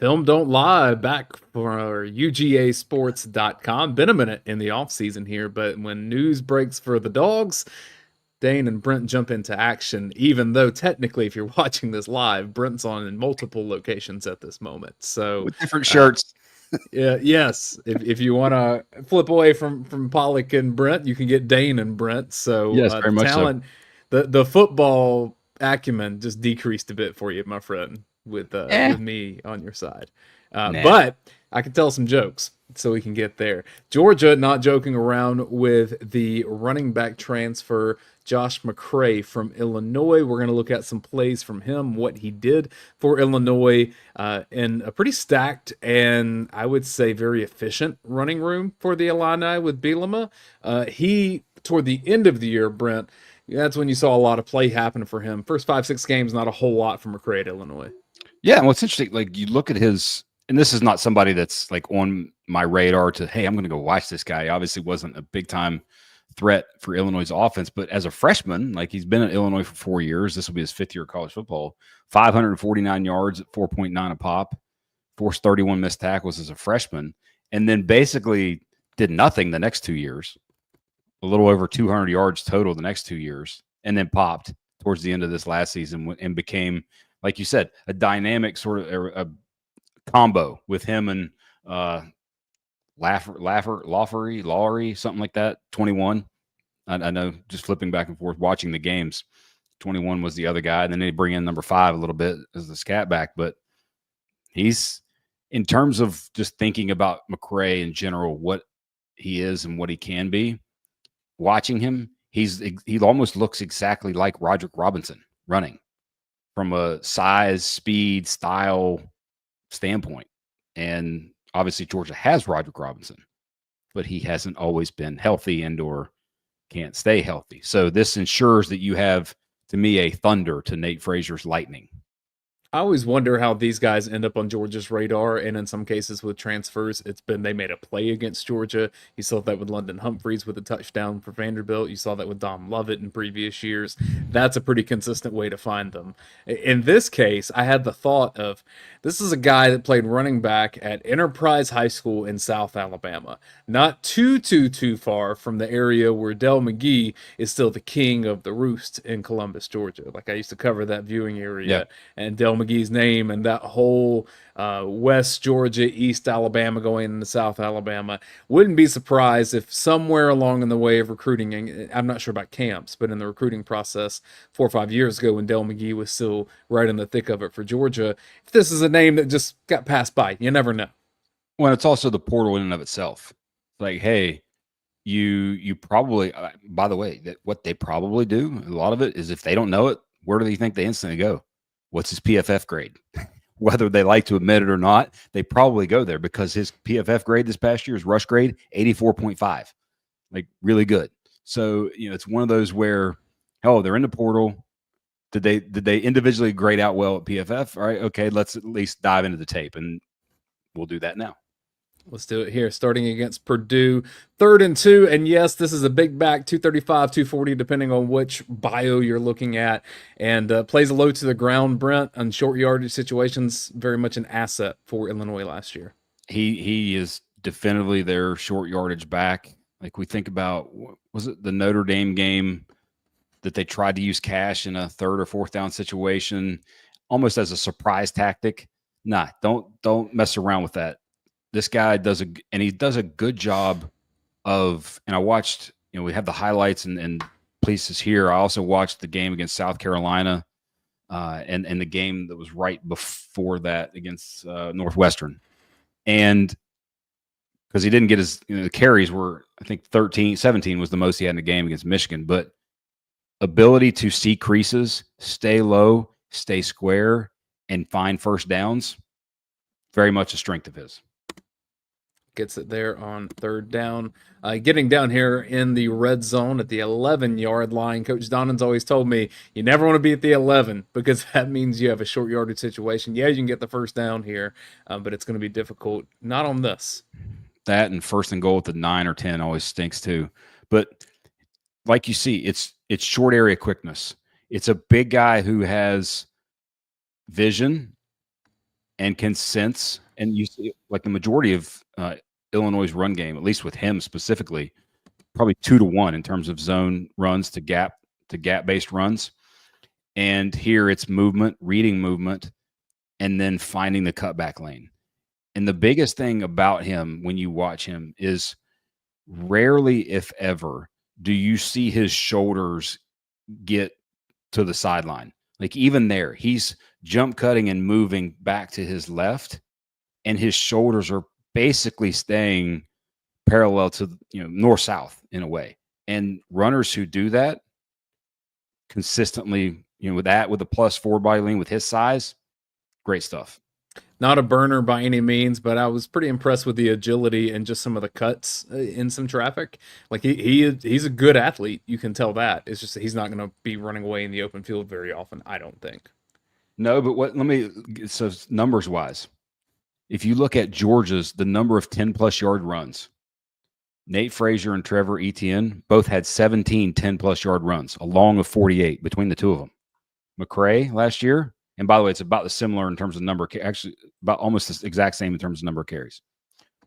Film don't lie, back for UGAsports.com. Been a minute in the offseason here, but when news breaks for the Dogs, Dayne and Brent jump into action, even though technically, if you're watching this live, Brent's on in multiple locations at this moment. So with different shirts. Yeah, yes. If you want to flip away from Pollock and Brent, you can get Dayne and Brent. So Yes, very the much so. talent, the football acumen just decreased a bit for you, my friend, with me on your side. But I can tell some jokes, so we can get there. Georgia not joking around with the running back transfer Josh McCray from Illinois. We're going to look at some plays from him, what he did for Illinois in a pretty stacked and I would say very efficient running room for the Illini with Bielema. He, toward the end of the year, Brent, that's when you saw a lot of play happen for him. First 5-6 games, not a whole lot from McCray at Illinois. Yeah, and what's interesting, like you look at his, and this is not somebody that's like on my radar to, hey, I'm going to go watch this guy. He obviously wasn't a big time threat for Illinois' offense, but as a freshman, like he's been at Illinois for 4 years. This will be his 5th year of college football. 549 yards at 4.9 a pop, forced 31 missed tackles as a freshman, and then basically did nothing the next 2 years. A little over 200 yards total the next 2 years, and then popped towards the end of this last season and became, like you said, a dynamic sort of a combo with him and Lawry, something like that. 21. I know, just flipping back and forth, watching the games. 21 was the other guy, and then they bring in number 5 a little bit as the scat back. But he's, in terms of just thinking about McCray in general, what he is and what he can be, watching him, he almost looks exactly like Roderick Robinson running from a size, speed, style standpoint. And obviously Georgia has Roderick Robinson, but he hasn't always been healthy and or can't stay healthy. So this ensures that you have, to me, a thunder to Nate Frazier's lightning. I always wonder how these guys end up on Georgia's radar, and in some cases with transfers, it's been they made a play against Georgia. You saw that with London Humphreys with a touchdown for Vanderbilt. You saw that with Dom Lovett in previous years. That's a pretty consistent way to find them. In this case, I had the thought of, this is a guy that played running back at Enterprise High School in South Alabama. Not too far from the area where Del McGee is still the king of the roost in Columbus, Georgia. Like, I used to cover that viewing area, and Del McGee's name and that whole West Georgia, East Alabama going into South Alabama. Wouldn't be surprised if somewhere along in the way of recruiting, and I'm not sure about camps, but in the recruiting process 4 or 5 years ago when Del McGee was still right in the thick of it for Georgia, if this is a name that just got passed by, you never know. Well, it's also the portal in and of itself. Like, hey, you probably, by the way, that what they probably do, a lot of it is if they don't know it, where do they think they instantly go? What's his PFF grade? Whether they like to admit it or not, they probably go there because his PFF grade this past year, his rush grade, 84.5, like really good. So, it's one of those where, they're in the portal. Did they individually grade out well at PFF? All right, okay, let's at least dive into the tape, and we'll do that now. Let's do it here. Starting against Purdue, 3rd and 2. And yes, this is a big back, 235, 240, depending on which bio you're looking at. And plays low to the ground, Brent, on short yardage situations. Very much an asset for Illinois last year. He is definitively their short yardage back. Like, we think about, was it the Notre Dame game that they tried to use Cash in a 3rd or 4th down situation, almost as a surprise tactic? Nah, don't mess around with that. This guy does a good job of, and I watched, we have the highlights and pieces here. I also watched the game against South Carolina and the game that was right before that against Northwestern. And because he didn't get his, the carries were, I think 17 was the most he had in the game against Michigan, but ability to see creases, stay low, stay square, and find first downs, very much a strength of his. Gets it there on 3rd down. Getting down here in the red zone at the 11-yard line. Coach Donnan's always told me you never want to be at the 11 because that means you have a short yardage situation. Yeah, you can get the first down here, but it's going to be difficult. Not on this. That and 1st and goal at the 9 or 10 always stinks too. But like you see, it's short area quickness. It's a big guy who has vision and can sense. And you see, like the majority of Illinois' run game, at least with him specifically, probably 2-to-1 in terms of zone runs to gap based runs. And here it's movement, reading movement, and then finding the cutback lane. And the biggest thing about him when you watch him is rarely, if ever, do you see his shoulders get to the sideline. Like even there, he's jump cutting and moving back to his left, and his shoulders are basically staying parallel to, north-south in a way. And runners who do that consistently, with a plus forward body lean with his size, great stuff. Not a burner by any means, but I was pretty impressed with the agility and just some of the cuts in some traffic. Like he's a good athlete. You can tell that. It's just that he's not going to be running away in the open field very often, I don't think. No, but so numbers wise, if you look at Georgia's, the number of 10-plus yard runs, Nate Frazier and Trevor Etienne both had 17 10-plus yard runs, a long of 48 between the two of them. McCray last year, and by the way, it's about the similar in terms of number, actually about almost the exact same in terms of number of carries.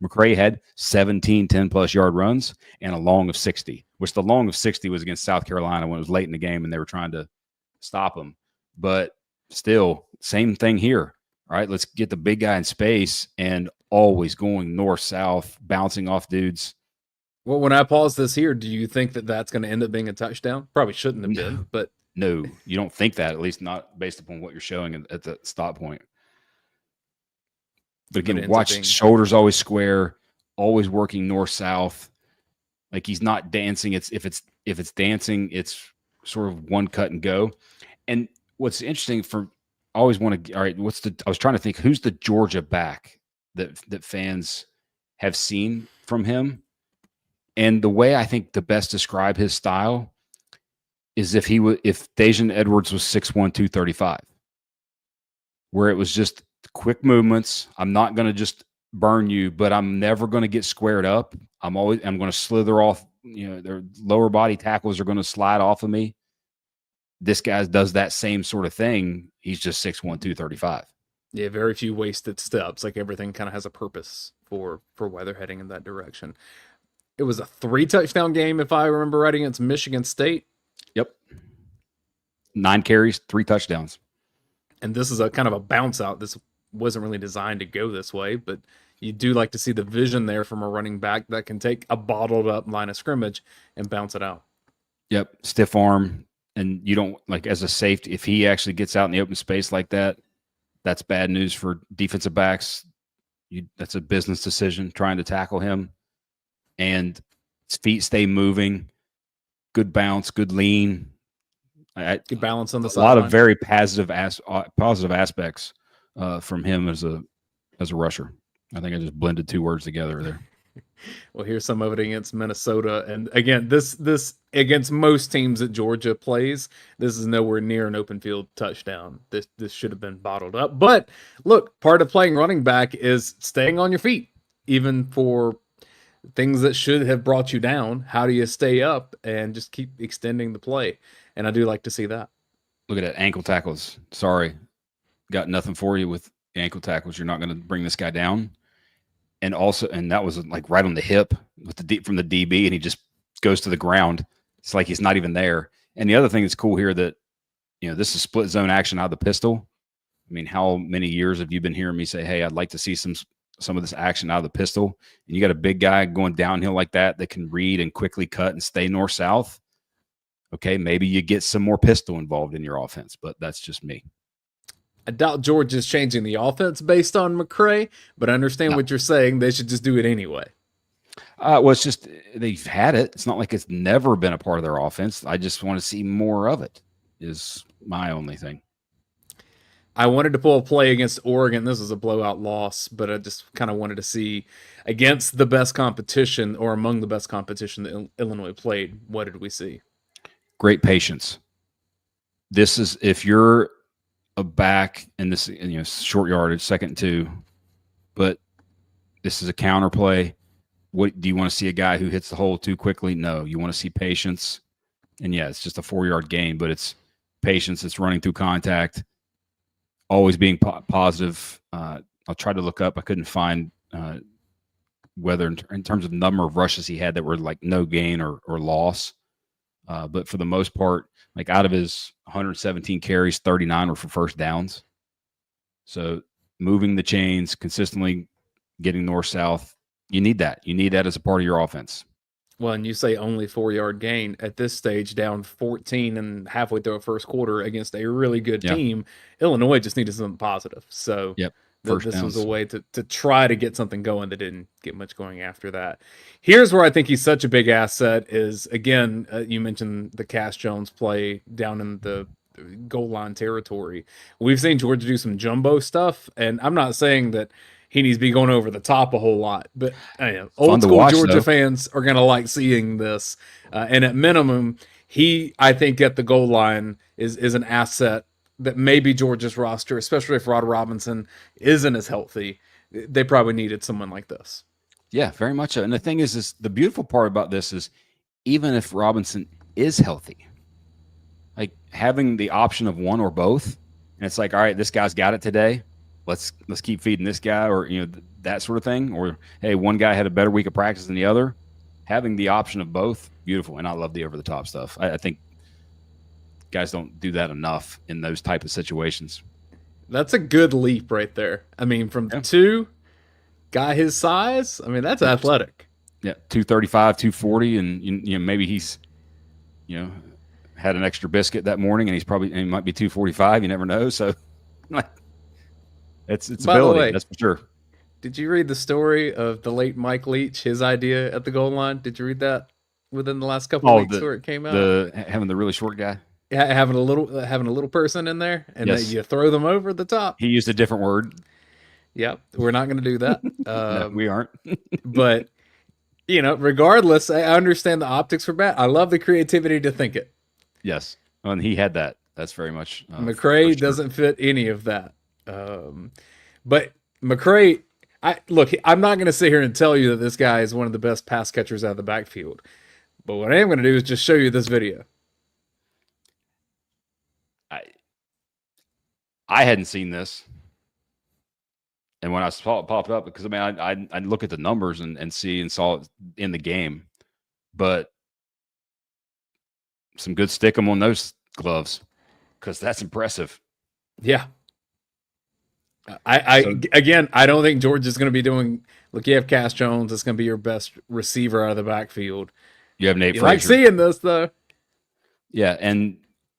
McCray had 17 10-plus yard runs and a long of 60, which the long of 60 was against South Carolina when it was late in the game and they were trying to stop him. But still, same thing here. All right, let's get the big guy in space and always going north-south, bouncing off dudes. Well, when I pause this here, do you think that that's going to end up being a touchdown? Probably shouldn't have been, but... No, you don't think that, at least not based upon what you're showing at the stop point. But again, watch shoulders always square, always working north-south. Like he's not dancing. If it's dancing, it's sort of one cut and go. And what's interesting I always want to, all right, I was trying to think, who's the Georgia back that fans have seen from him? And the way I think to best describe his style is if Dajon Edwards was 6'1", 235, where it was just quick movements. I'm not going to just burn you, but I'm never going to get squared up. I'm going to slither off. Their lower body tackles are going to slide off of me. This guy does that same sort of thing. He's just 6'1", 235. Yeah, very few wasted steps. Like everything kind of has a purpose for why they're heading in that direction. It was a 3-touchdown game, if I remember right, against Michigan State. Yep. 9 carries, 3 touchdowns. And this is a kind of a bounce out. This wasn't really designed to go this way, but you do like to see the vision there from a running back that can take a bottled up line of scrimmage and bounce it out. Yep. Stiff arm. And you don't, like, as a safety, if he actually gets out in the open space like that, that's bad news for defensive backs. That's a business decision trying to tackle him. And his feet stay moving. Good bounce, good lean. Good balance on the side. A lot of very positive aspects from him as a rusher. I think I just blended 2 words together there. Well, here's some of it against Minnesota. And again, this against most teams that Georgia plays, this is nowhere near an open field touchdown. This should have been bottled up. But look, part of playing running back is staying on your feet, even for things that should have brought you down. How do you stay up and just keep extending the play? And I do like to see that. Look at that, ankle tackles. Sorry, got nothing for you with ankle tackles. You're not going to bring this guy down. And that was like right on the hip with from the DB, and he just goes to the ground. It's like he's not even there. And the other thing that's cool here that, this is split zone action out of the pistol. I mean, how many years have you been hearing me say, hey, I'd like to see some of this action out of the pistol? And you got a big guy going downhill like that can read and quickly cut and stay north-south. Okay, maybe you get some more pistol involved in your offense, but that's just me. I doubt George is changing the offense based on McCray, but I understand what you're saying. They should just do it anyway. Well, it's just they've had it. It's not like it's never been a part of their offense. I just want to see more of it is my only thing. I wanted to pull a play against Oregon. This is a blowout loss, but I just kind of wanted to see against the best competition or among the best competition that Illinois played. What did we see? Great patience. This is if you're a back and this, short yardage, 2nd and 2, but this is a counter play. What do you want to see? A guy who hits the hole too quickly? No, you want to see patience. And yeah, it's just a 4-yard gain, but it's patience. It's running through contact, always being positive. I'll try to look up. I couldn't find whether in terms of number of rushes he had that were like no gain or loss. But for the most part, like out of his 117 carries, 39 were for first downs. So moving the chains, consistently getting north-south, you need that. You need that as a part of your offense. Well, and you say only 4-yard gain at this stage, down 14 and halfway through a first quarter against a really good team. Illinois just needed something positive. So this was a way to try to get something going that didn't get much going after that. Here's where I think he's such a big asset is, again, you mentioned the Cass Jones play down in the goal line territory. We've seen Georgia do some jumbo stuff, and I'm not saying that he needs to be going over the top a whole lot, but old school Georgia fans are going to like seeing this. And at minimum, I think at the goal line is an asset that maybe Georgia's roster, especially if Rod Robinson isn't as healthy, they probably needed someone like this. Yeah, very much so. And the thing is the beautiful part about this is even if Robinson is healthy, like having the option of one or both, and it's like, all right, this guy's got it today. Let's keep feeding this guy, or that sort of thing. Or hey, one guy had a better week of practice than the other. Having the option of both, beautiful. And I love the over the top stuff. I think guys don't do that enough in those type of situations. That's a good leap right there. I mean, from the two guy his size, I mean that's athletic. Yeah, 235, 240, and maybe he's had an extra biscuit that morning, and he might be 245. You never know. So like. It's ability, way, that's for sure. Did you read the story of the late Mike Leach, his idea at the goal line? Did you read that within the last couple of weeks where it came out? Having the really short guy? Yeah, having a little person in there, and then you throw them over the top. He used a different word. Yep, we're not going to do that. No, we aren't. But, regardless, I understand the optics for bad. I love the creativity to think it. Yes, and he had that. That's very much. McCray doesn't fit any of that. But McCray, I'm not going to sit here and tell you that this guy is one of the best pass catchers out of the backfield. But what I am going to do is just show you this video. I hadn't seen this. And when I saw it pop up, because I look at the numbers and saw it in the game, but some good stick 'em on those gloves because that's impressive. Yeah. I don't think George is going to be doing. Look, you have Cass Jones. It's going to be your best receiver out of the backfield. You have Nate Frazier. Like seeing this though. Yeah, and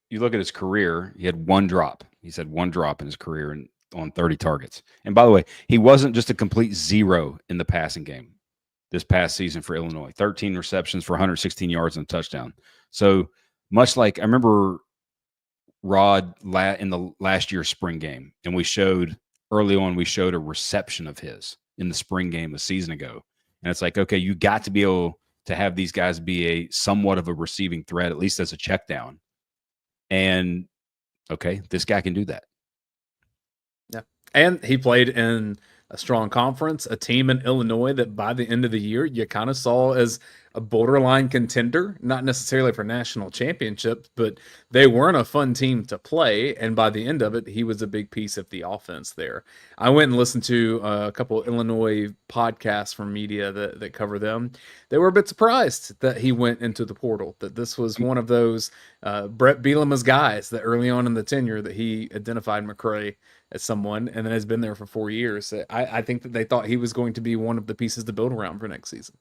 you look at his career. He had one drop. He's had one drop in his career on 30 targets. And by the way, he wasn't just a complete zero in the passing game this past season for Illinois. 13 receptions for 116 yards and a touchdown. So much like I remember Rod in the last year's spring game, and early on, we showed a reception of his in the spring game a season ago. And it's like, okay, you got to be able to have these guys be somewhat of a receiving threat, at least as a check down. And, okay, this guy can do that. Yeah. And he played in a strong conference, a team in Illinois that by the end of the year, you kind of saw as a borderline contender, not necessarily for national championships, but they weren't a fun team to play. And by the end of it, he was a big piece of the offense there. I went and listened to a couple of Illinois podcasts from media that cover them. They were a bit surprised that he went into the portal, that this was one of those Brett Bielema's guys that early on in the tenure that he identified McCray as someone and then has been there for 4 years. I think that they thought he was going to be one of the pieces to build around for next season.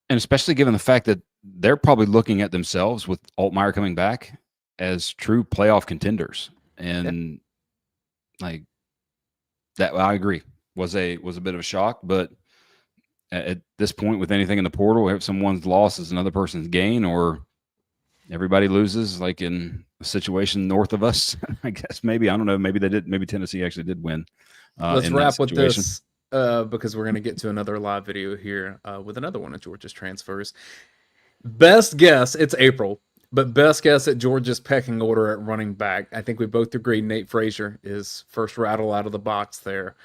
And especially given the fact that they're probably looking at themselves with Altmaier coming back as true playoff contenders. And like that, I agree, was a bit of a shock. But at this point, with anything in the portal, if someone's loss is another person's gain, or everybody loses, like in a situation north of us, I guess maybe, I don't know, maybe they did, maybe Tennessee actually did win. Let's wrap with this. Because we're going to get to another live video here with another one of Georgia's transfers. Best guess, it's April, but best guess at Georgia's pecking order at running back. I think we both agree Nate Frazier is first rattle out of the box there.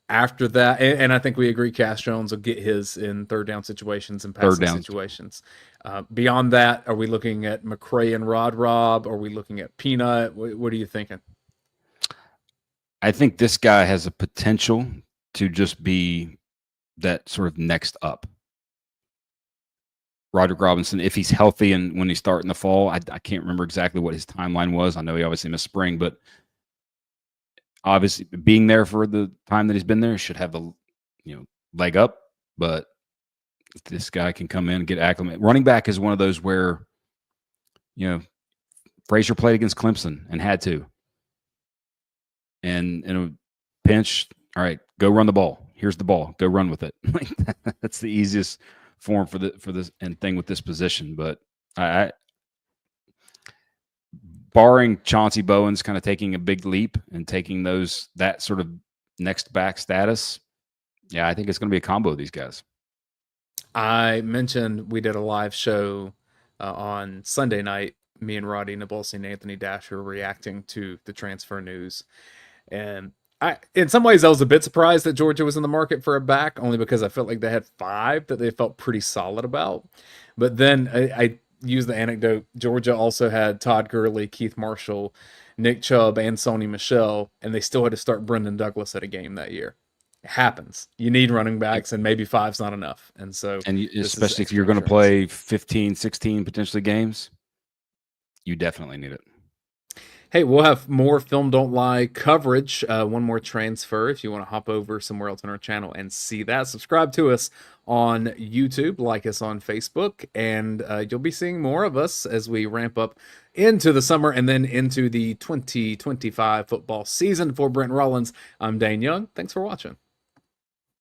After that, and I think we agree Cass Jones will get his in third down situations and passing situations. Beyond that, are we looking at McCray and Rob? Are we looking at Peanut? What are you thinking? I think this guy has a potential to just be that sort of next up. Roderick Robinson, if he's healthy and when he start in the fall, I can't remember exactly what his timeline was. I know he obviously missed spring, but obviously being there for the time that he's been there should have the leg up. But if this guy can come in and get acclimated. Running back is one of those where Frazier played against Clemson and had to. And in a pinch, all right, go run the ball. Here's the ball. Go run with it. That's the easiest form for this and thing with this position. But I barring Chauncey Bowens kind of taking a big leap and taking that sort of next back status, I think it's going to be a combo of these guys. I mentioned we did a live show on Sunday night, me and Roddy Nabulsi and Anthony Dasher reacting to the transfer news. And in some ways, I was a bit surprised that Georgia was in the market for a back, only because I felt like they had 5 that they felt pretty solid about. But then I used the anecdote. Georgia also had Todd Gurley, Keith Marshall, Nick Chubb, and Sony Michel, and they still had to start Brendan Douglas at a game that year. It happens. You need running backs, and maybe 5's not enough. And so, especially if you're going to play 15, 16 potentially games, you definitely need it. Hey, we'll have more Film Don't Lie coverage. One more transfer if you want to hop over somewhere else on our channel and see that. Subscribe to us on YouTube, like us on Facebook, and you'll be seeing more of us as we ramp up into the summer and then into the 2025 football season. For Brent Rollins, I'm Dayne Young. Thanks for watching.